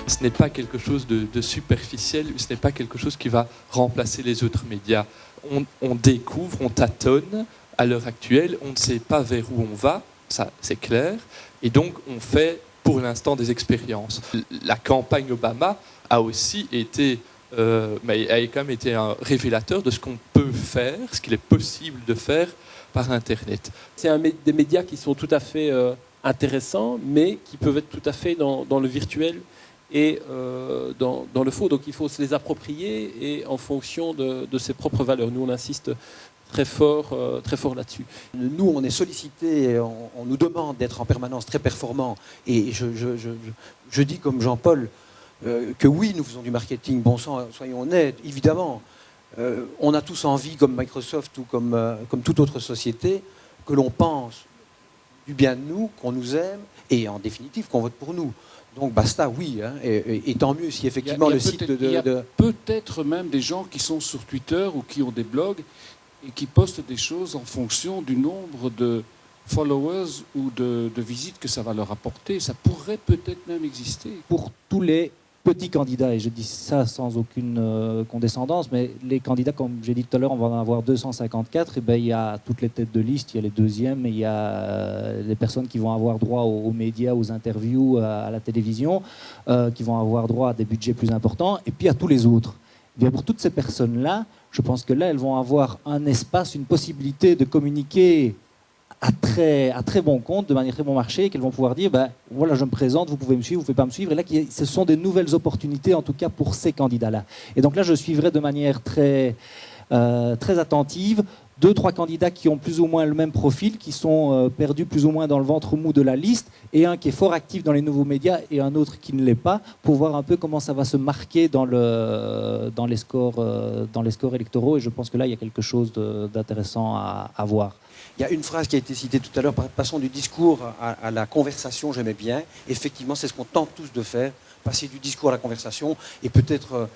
Ce n'est pas quelque chose de superficiel, ce n'est pas quelque chose qui va remplacer les autres médias. On découvre, on tâtonne à l'heure actuelle, on ne sait pas vers où on va, ça c'est clair, et donc on fait pour l'instant des expériences. La campagne Obama a aussi été, mais a quand même été un révélateur de ce qu'on peut faire, ce qu'il est possible de faire par Internet. C'est des médias qui sont tout à fait intéressants, mais qui peuvent être tout à fait dans le virtuel et dans le faux. Donc il faut se les approprier et en fonction de ses propres valeurs. Nous, on insiste très fort là-dessus. Nous, on est sollicités, on nous demande d'être en permanence très performants. Et je dis comme Jean-Paul que oui, nous faisons du marketing, bon sang, soyons honnêtes, évidemment. On a tous envie, comme Microsoft ou comme toute autre société, que l'on pense du bien de nous, qu'on nous aime et en définitive qu'on vote pour nous. Donc basta, oui, hein, et tant mieux si effectivement le site de... Il y a peut-être même des gens qui sont sur Twitter ou qui ont des blogs et qui postent des choses en fonction du nombre de followers ou de visites que ça va leur apporter. Ça pourrait peut-être même exister. Pour tous les petits candidats, et je dis ça sans aucune condescendance, mais les candidats, comme j'ai dit tout à l'heure, on va en avoir 254, et ben, il y a toutes les têtes de liste, il y a les deuxièmes, il y a les personnes qui vont avoir droit aux médias, aux interviews, à la télévision, qui vont avoir droit à des budgets plus importants, et puis à tous les autres. Et bien, pour toutes ces personnes-là, je pense que là, elles vont avoir un espace, une possibilité de communiquer à très bon compte, de manière très bon marché, qu'elles vont pouvoir dire, ben, voilà, je me présente, vous pouvez me suivre, vous ne pouvez pas me suivre. Et là, ce sont des nouvelles opportunités, en tout cas pour ces candidats-là. Et donc là, je suivrai de manière très attentive 2-3 candidats qui ont plus ou moins le même profil, qui sont perdus plus ou moins dans le ventre mou de la liste, et un qui est fort actif dans les nouveaux médias et un autre qui ne l'est pas, pour voir un peu comment ça va se marquer dans les scores électoraux. Et je pense que là, il y a quelque chose d'intéressant à voir. Il y a une phrase qui a été citée tout à l'heure, passons du discours à la conversation, j'aimais bien. Effectivement, c'est ce qu'on tente tous de faire, passer du discours à la conversation, et peut-être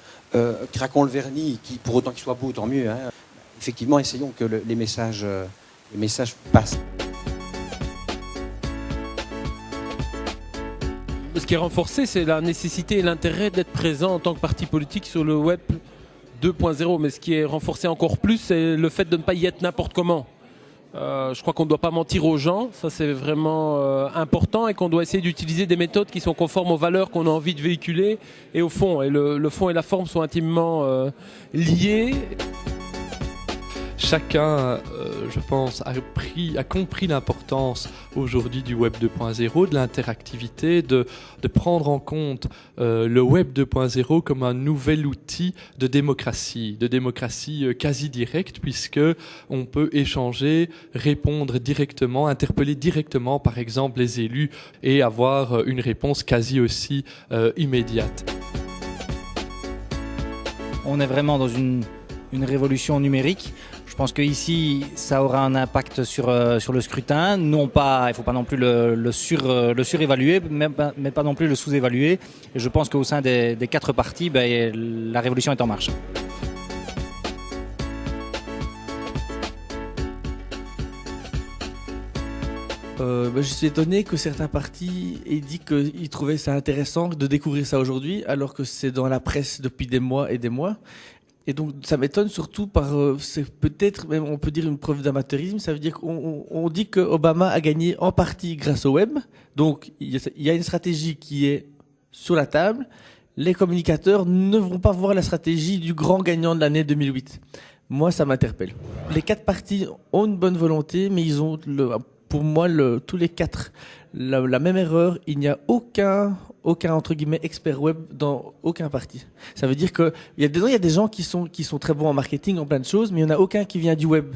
craquons le vernis, qui, pour autant qu'il soit beau, tant mieux. Hein. Effectivement, essayons que les messages passent. Ce qui est renforcé, c'est la nécessité et l'intérêt d'être présent en tant que parti politique sur le web 2.0. Mais ce qui est renforcé encore plus, c'est le fait de ne pas y être n'importe comment. Je crois qu'on ne doit pas mentir aux gens, ça c'est vraiment important, et qu'on doit essayer d'utiliser des méthodes qui sont conformes aux valeurs qu'on a envie de véhiculer et au fond. Et le fond et la forme sont intimement liés. Chacun, je pense, a compris l'importance aujourd'hui du Web 2.0, de l'interactivité, de prendre en compte le Web 2.0 comme un nouvel outil de démocratie quasi directe, puisque on peut échanger, répondre directement, interpeller directement, par exemple, les élus et avoir une réponse quasi aussi immédiate. On est vraiment dans une révolution numérique. Je pense qu'ici, ça aura un impact sur le scrutin. Non pas, il ne faut pas non plus le surévaluer, mais pas non plus le sous-évaluer. Et je pense qu'au sein des 4 partis, la révolution est en marche. Je suis étonné que certains partis aient dit qu'ils trouvaient ça intéressant de découvrir ça aujourd'hui, alors que c'est dans la presse depuis des mois et des mois. Et donc ça m'étonne surtout c'est peut-être même on peut dire une preuve d'amateurisme. Ça veut dire qu'on dit que Obama a gagné en partie grâce au web. Donc il y a une stratégie qui est sur la table. Les communicateurs ne vont pas voir la stratégie du grand gagnant de l'année 2008. Moi, ça m'interpelle. Les 4 partis ont une bonne volonté, mais ils ont pour moi tous les 4 la même erreur. Il n'y a aucun entre guillemets expert web dans aucun parti. Ça veut dire que il y a des gens qui sont très bons en marketing, en plein de choses, mais il n'y en a aucun qui vient du web.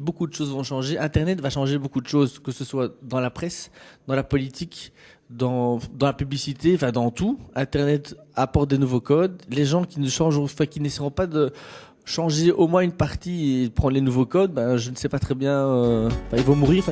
Beaucoup de choses vont changer. Internet va changer beaucoup de choses, que ce soit dans la presse, dans la politique, dans la publicité, enfin dans tout. Internet apporte des nouveaux codes. Les gens qui n'essaieront pas de changer au moins une partie et prendre les nouveaux codes, je ne sais pas très bien. Ils vont mourir.